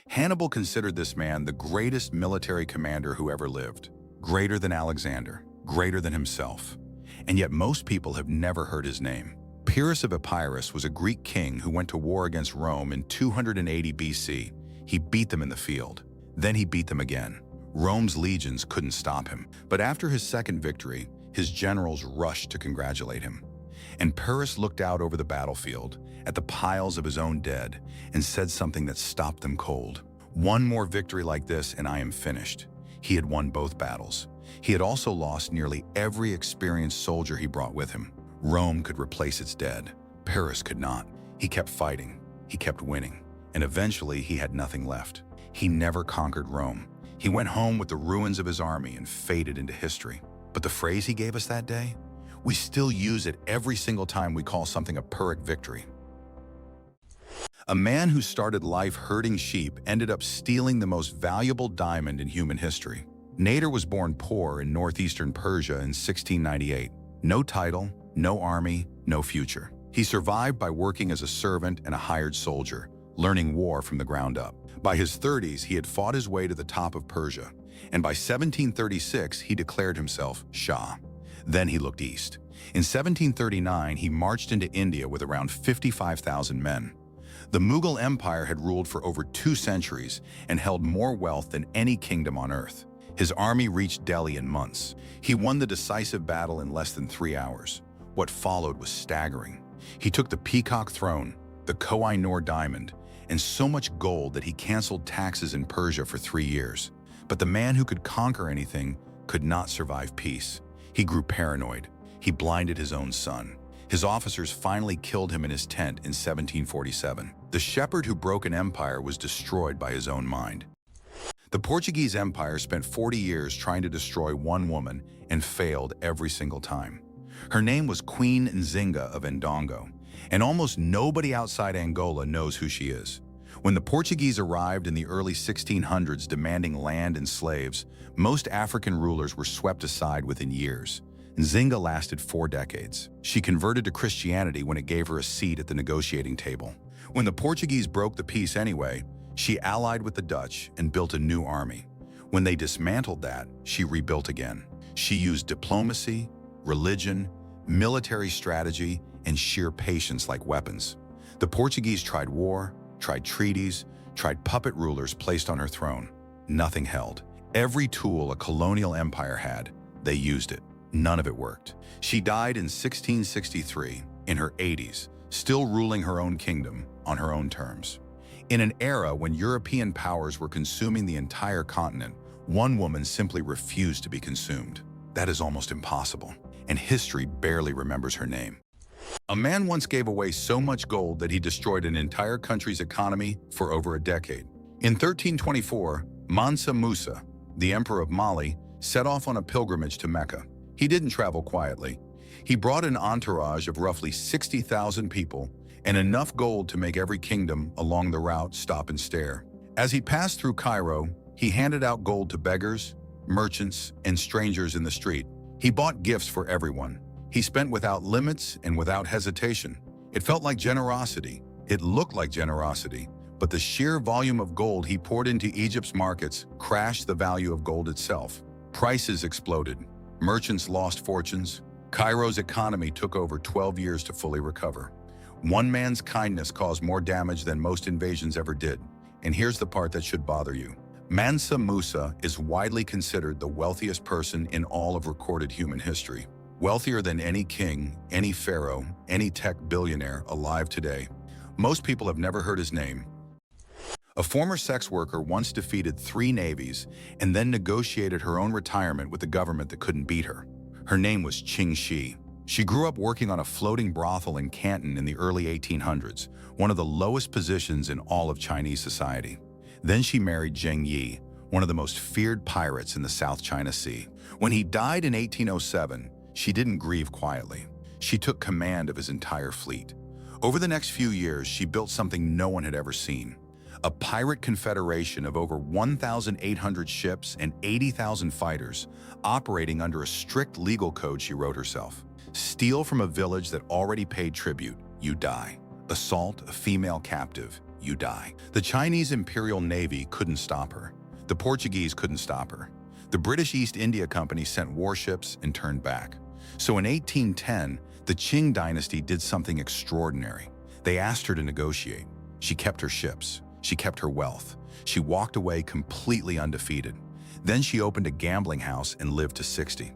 Hannibal considered this man the greatest military commander who ever lived, greater than Alexander, greater than himself. And yet most people have never heard his name. Pyrrhus of Epirus was a Greek king who went to war against Rome in 280 BC. He beat them in the field. Then he beat them again. Rome's legions couldn't stop him. But after his second victory, his generals rushed to congratulate him. And Pyrrhus looked out over the battlefield, at the piles of his own dead, and said something that stopped them cold. One more victory like this and I am finished. He had won both battles. He had also lost nearly every experienced soldier he brought with him. Rome could replace its dead. Pyrrhus could not. He kept fighting. He kept winning. And eventually he had nothing left. He never conquered Rome. He went home with the ruins of his army and faded into history. But the phrase he gave us that day? We still use it every single time we call something a Pyrrhic victory. A man who started life herding sheep ended up stealing the most valuable diamond in human history. Nader was born poor in northeastern Persia in 1698. No title, no army, no future. He survived by working as a servant and a hired soldier, learning war from the ground up. By his 30s, he had fought his way to the top of Persia, and by 1736, he declared himself Shah. Then he looked east. In 1739, he marched into India with around 55,000 men. The Mughal Empire had ruled for over 2 centuries and held more wealth than any kingdom on earth. His army reached Delhi in months. He won the decisive battle in less than 3 hours. What followed was staggering. He took the Peacock Throne, the Koh-i-Noor Diamond, and so much gold that he canceled taxes in Persia for 3 years. But the man who could conquer anything could not survive peace. He grew paranoid. He blinded his own son. His officers finally killed him in his tent in 1747. The shepherd who broke an empire was destroyed by his own mind. The Portuguese Empire spent 40 years trying to destroy one woman and failed every single time. Her name was Queen Nzinga of Ndongo, and almost nobody outside Angola knows who she is. When the Portuguese arrived in the early 1600s demanding land and slaves, most African rulers were swept aside within years. Nzinga lasted 4 decades. She converted to Christianity when it gave her a seat at the negotiating table. When the Portuguese broke the peace anyway, she allied with the Dutch and built a new army. When they dismantled that, she rebuilt again. She used diplomacy, religion, military strategy, and sheer patience like weapons. The Portuguese tried war, tried treaties, tried puppet rulers placed on her throne. Nothing held. Every tool a colonial empire had, they used it. None of it worked. She died in 1663, in her 80s, still ruling her own kingdom on her own terms. In an era when European powers were consuming the entire continent, one woman simply refused to be consumed. That is almost impossible, and history barely remembers her name. A man once gave away so much gold that he destroyed an entire country's economy for over a decade. In 1324, Mansa Musa, the emperor of Mali, set off on a pilgrimage to Mecca. He didn't travel quietly. He brought an entourage of roughly 60,000 people and enough gold to make every kingdom along the route stop and stare. As he passed through Cairo, he handed out gold to beggars, merchants, and strangers in the street. He bought gifts for everyone. He spent without limits and without hesitation. It felt like generosity. It looked like generosity. But the sheer volume of gold he poured into Egypt's markets crashed the value of gold itself. Prices exploded. Merchants lost fortunes. Cairo's economy took over 12 years to fully recover. One man's kindness caused more damage than most invasions ever did. And here's the part that should bother you. Mansa Musa is widely considered the wealthiest person in all of recorded human history. Wealthier than any king, any pharaoh, any tech billionaire alive today. Most people have never heard his name. A former sex worker once defeated 3 navies and then negotiated her own retirement with the government that couldn't beat her. Her name was Qing Shi. She grew up working on a floating brothel in Canton in the early 1800s, one of the lowest positions in all of Chinese society. Then she married Zheng Yi, one of the most feared pirates in the South China Sea. When he died in 1807, she didn't grieve quietly. She took command of his entire fleet. Over the next few years, she built something no one had ever seen. A pirate confederation of over 1,800 ships and 80,000 fighters, operating under a strict legal code she wrote herself. Steal from a village that already paid tribute, you die. Assault a female captive, you die. The Chinese Imperial Navy couldn't stop her. The Portuguese couldn't stop her. The British East India Company sent warships and turned back. So in 1810, the Qing dynasty did something extraordinary. They asked her to negotiate. She kept her ships. She kept her wealth. She walked away completely undefeated. Then she opened a gambling house and lived to 60.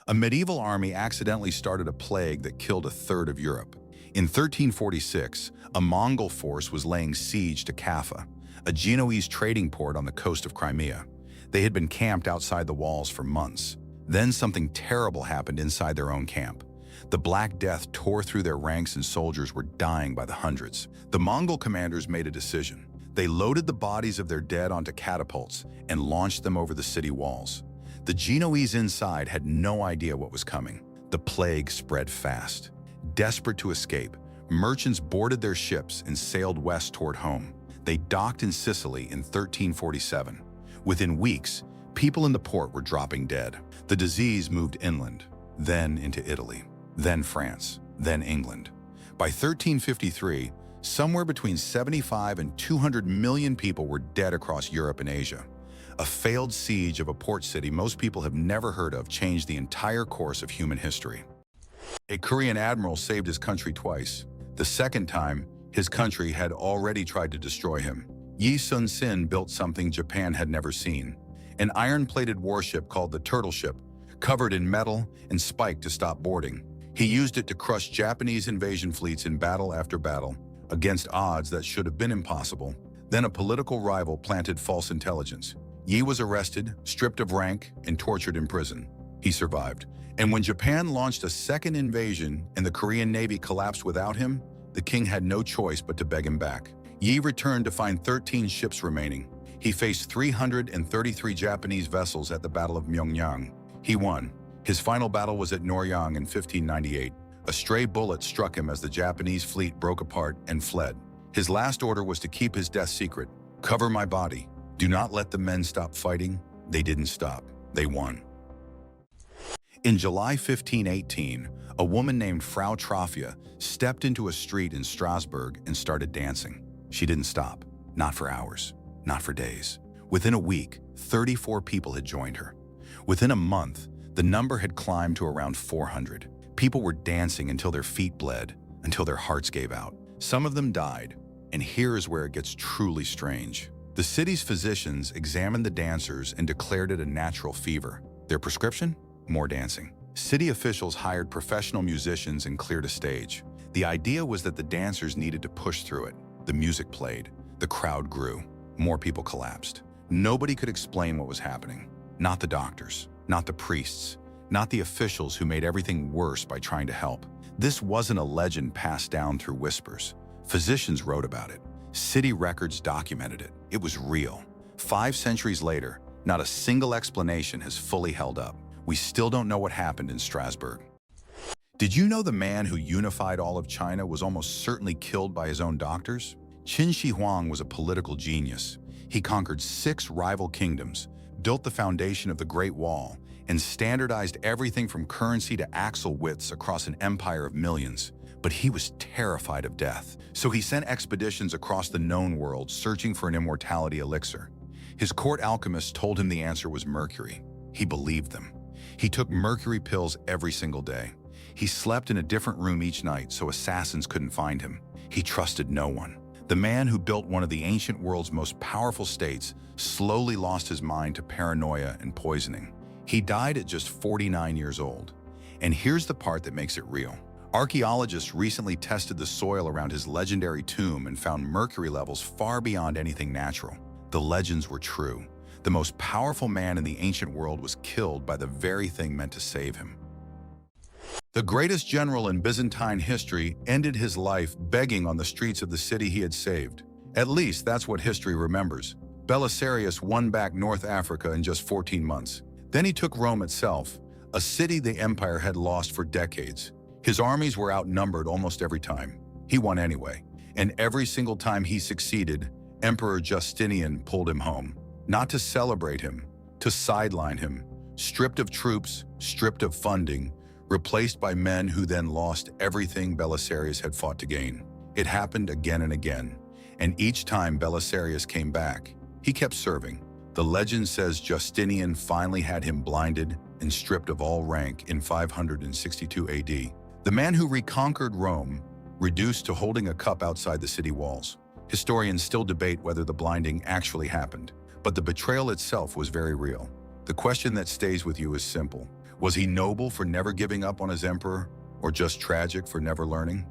A medieval army accidentally started a plague that killed a third of Europe. In 1346, a Mongol force was laying siege to Kaffa, a Genoese trading port on the coast of Crimea. They had been camped outside the walls for months. Then something terrible happened inside their own camp. The Black Death tore through their ranks and soldiers were dying by the hundreds. The Mongol commanders made a decision. They loaded the bodies of their dead onto catapults and launched them over the city walls. The Genoese inside had no idea what was coming. The plague spread fast. Desperate to escape, merchants boarded their ships and sailed west toward home. They docked in Sicily in 1347. Within weeks, people in the port were dropping dead. The disease moved inland, then into Italy, then France, then England. By 1353, somewhere between 75 and 200 million people were dead across Europe and Asia. A failed siege of a port city most people have never heard of changed the entire course of human history. A Korean admiral saved his country twice. The second time, his country had already tried to destroy him. Yi Sun-sin built something Japan had never seen. An iron-plated warship called the Turtle Ship, covered in metal and spiked to stop boarding. He used it to crush Japanese invasion fleets in battle after battle, against odds that should have been impossible. Then a political rival planted false intelligence. Yi was arrested, stripped of rank, and tortured in prison. He survived. And when Japan launched a second invasion and the Korean Navy collapsed without him, the king had no choice but to beg him back. Yi returned to find 13 ships remaining. He faced 333 Japanese vessels at the Battle of Myeongnyang. He won. His final battle was at Noryang in 1598. A stray bullet struck him as the Japanese fleet broke apart and fled. His last order was to keep his death secret. Cover my body. Do not let the men stop fighting. They didn't stop. They won. In July 1518, a woman named Frau Trophia stepped into a street in Strasbourg and started dancing. She didn't stop. Not for hours. Not for days. Within a week, 34 people had joined her. Within a month, the number had climbed to around 400. People were dancing until their feet bled, until their hearts gave out. Some of them died, and here is where it gets truly strange. The city's physicians examined the dancers and declared it a natural fever. Their prescription? More dancing. City officials hired professional musicians and cleared a stage. The idea was that the dancers needed to push through it. The music played. The crowd grew. More people collapsed. Nobody could explain what was happening. Not the doctors, not the priests, not the officials who made everything worse by trying to help. This wasn't a legend passed down through whispers. Physicians wrote about it. City records documented it. It was real. 5 centuries later, not a single explanation has fully held up. We still don't know what happened in Strasbourg. Did you know the man who unified all of China was almost certainly killed by his own doctors? Qin Shi Huang was a political genius. He conquered 6 rival kingdoms, built the foundation of the Great Wall, and standardized everything from currency to axle widths across an empire of millions. But he was terrified of death, so he sent expeditions across the known world searching for an immortality elixir. His court alchemists told him the answer was mercury. He believed them. He took mercury pills every single day. He slept in a different room each night so assassins couldn't find him. He trusted no one. The man who built one of the ancient world's most powerful states slowly lost his mind to paranoia and poisoning. He died at just 49 years old. And here's the part that makes it real. Archaeologists recently tested the soil around his legendary tomb and found mercury levels far beyond anything natural. The legends were true. The most powerful man in the ancient world was killed by the very thing meant to save him. The greatest general in Byzantine history ended his life begging on the streets of the city he had saved. At least that's what history remembers. Belisarius won back North Africa in just 14 months. Then he took Rome itself, a city the empire had lost for decades. His armies were outnumbered almost every time. He won anyway. And every single time he succeeded, Emperor Justinian pulled him home. Not to celebrate him, to sideline him, stripped of troops, stripped of funding, replaced by men who then lost everything Belisarius had fought to gain. It happened again and again. And each time Belisarius came back, he kept serving. The legend says Justinian finally had him blinded and stripped of all rank in 562 AD. The man who reconquered Rome, reduced to holding a cup outside the city walls. Historians still debate whether the blinding actually happened, but the betrayal itself was very real. The question that stays with you is simple. Was he noble for never giving up on his emperor, or just tragic for never learning?